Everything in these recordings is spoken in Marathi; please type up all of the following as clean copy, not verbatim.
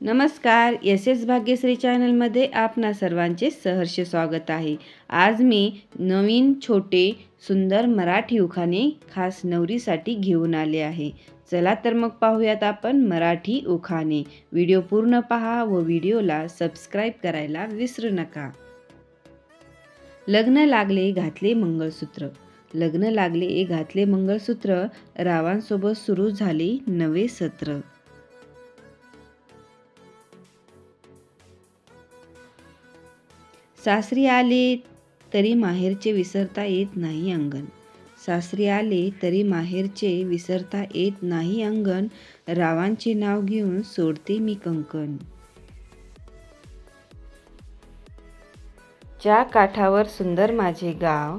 नमस्कार, एस एस भाग्यश्री चॅनलमध्ये आपणा सर्वांचे सहर्ष स्वागत आहे। आज मी नवीन छोटे सुंदर मराठी उखाणे खास नवरीसाठी घेऊन आले आहे। चला तर मग पाहूयात आपण मराठी उखाणे। व्हिडिओ पूर्ण पहा व व्हिडिओला सबस्क्राईब करायला विसरू नका। लग्न लागले घातले मंगळसूत्र, लग्न लागले घातले मंगळसूत्र, रावांसोबत सुरू झाले नवे सत्र। सासरी आले तरी माहेरचे विसरता येत नाही अंगण, सासरी आले तरी माहेरचे विसरता येत नाही अंगण, रावांचे नाव घेऊन सोडते मी कंकण। च्या काठावर सुंदर माझे गाव,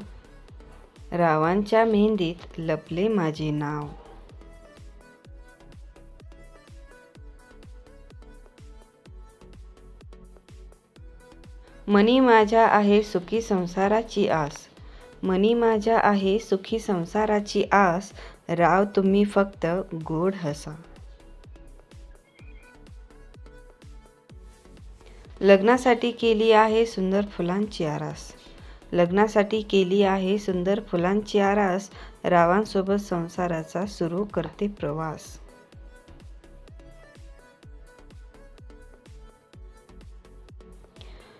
रावांच्या मेहंदीत लपले माझे नाव। मनी माझ्या आहे सुखी संसाराची आस, मनी माझ्या आहे सुखी संसाराची आस, राव तुम्ही फक्त गोड हसा। लग्नासाठी केली आहे सुंदर फुलांची आरास, लग्नासाठी केली आहे सुंदर फुलांची आरास, रावांसोबत संसाराचा सुरू करते प्रवास।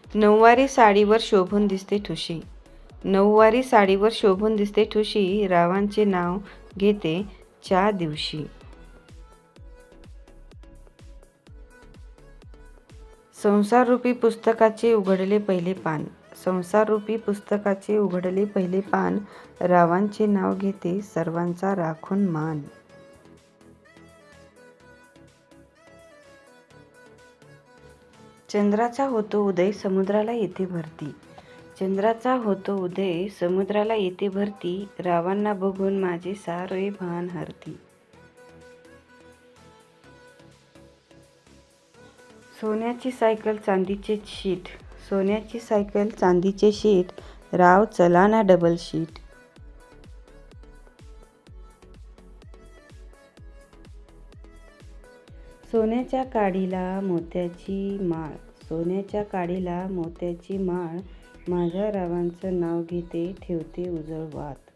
नऊवारी साडीवर शोभून दिसते ठुशी, नऊवारी साडीवर शोभून दिसते ठुशी, रावांचे नाव घेते च्या दिवशी। संसाररूपी पुस्तकाचे उघडले पहिले पान, संसाररूपी पुस्तकाचे उघडले पहिले पान, रावांचे नाव घेते सर्वांचा राखून मान। चंद्राचा होतो उदय समुद्राला येते भरती, चंद्राचा होतो उदय समुद्राला येते भरती, रावांना बघून माझे सारे भान हरती। सोन्याची सायकल चांदीचे शीट, सोन्याची सायकल चांदीचे शीट, राव चला ना डबल शीट। सोन्याच्या काडीला मोत्याची माळ, सोन्याच्या काडीला मोत्याची माळ, माझ्या रावांचं नाव घेते ठेवते उजळ वात।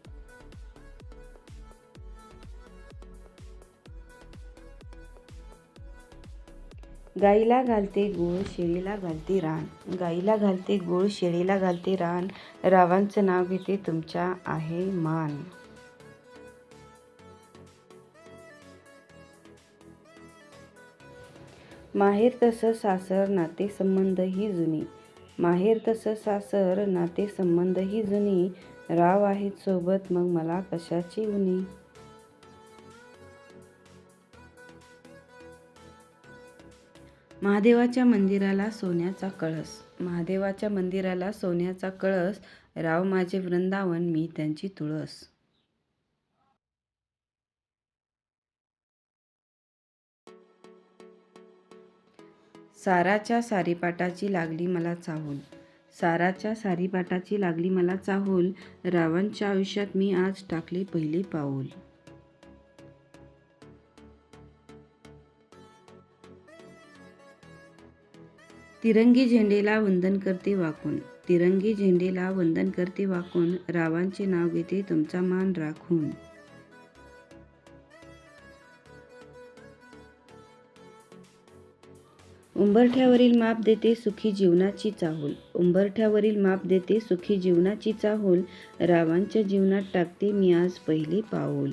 गाईला घालते गूळ शेळीला घालते रान, गाईला घालते गूळ शेळीला घालते रान, रावांचं नाव घेते तुमच्या आहे मान। माहेर तसं सासर नातेसंबंध ही जुनी, माहेर तसं सासर नातेसंबंध ही जुनी, राव आहेत सोबत मग मला कशाची उनी। महादेवाच्या मंदिराला सोन्याचा कळस, महादेवाच्या मंदिराला सोन्याचा कळस, राव माझे वृंदावन मी त्यांची तुळस। साराच्या सारीपाटाची लागली मला चाहूल, साराच्या सारीपाटाची लागली मला चाहूल, रावांच्या आयुष्यात मी आज टाकले पहिले पाऊल। तिरंगी झेंडेला वंदन करते वाकून, तिरंगी झेंडेला वंदन करते वाकून, रावांचे नाव घेते तुमचा मान राखून। उंबरठ्यावरील माप देते सुखी जीवनाची चाहूल, उंबरठ्यावरील माप देते सुखी जीवनाची चाहूल, रावांच्या जीवनात टाकते मी आज पहिले पाऊल।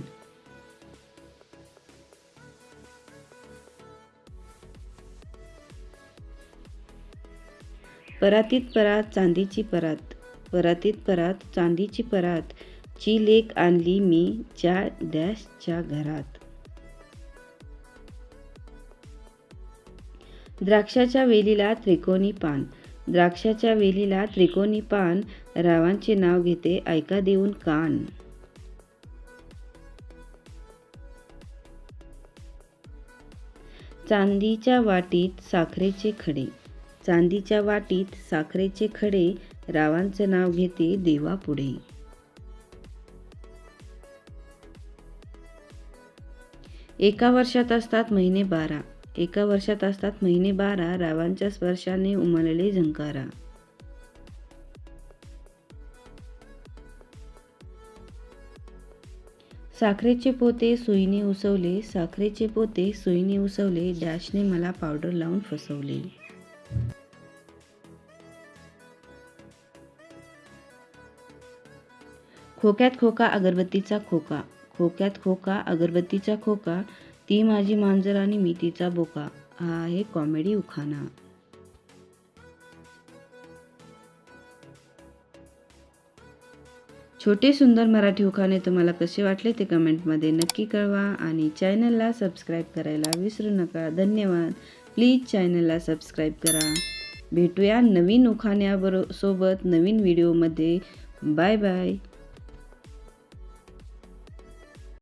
परातीत परात चांदीची परात, परातीत परात चांदीची परात, ची लेक आणली मी च्या डॅशच्या घरात। द्राक्षाच्या वेलीला त्रिकोणी पान, द्राक्षाच्या वेलीला त्रिकोणी पान, रावांचे नाव घेते ऐका देऊन कान। चांदीच्या वाटीत साखरेचे खडे, चांदीच्या वाटीत साखरेचे खडे, रावांचं नाव घेते देवापुढे। एका वर्षात असतात महिने 12, एका वर्षात असतात महिने 12, रावांच्या स्पर्शाने उमलले झंकारा. साखरेचे पोते सुईने उसवले, साखरेचे पोते सुईने उसवले, डॅशने मला पावडर लावून फसवले. खोक्यात खोका अगरबत्तीचा खोका, खोक्यात खोका अगरबत्तीचा खोका, ती माझी मांजर आणि मी तिचा बोका. हा आहे कॉमेडी उखाणा. छोटे सुंदर मराठी उखाणे तुम्हाला कसे वाटले ते कमेंटमध्ये नक्की कळवा आणि चॅनलला सबस्क्राईब करायला विसरू नका. धन्यवाद. प्लीज चॅनलला सबस्क्राईब करा. भेटूया नवीन उखाण्यासोबत नवीन व्हिडिओमध्ये. Bye bye.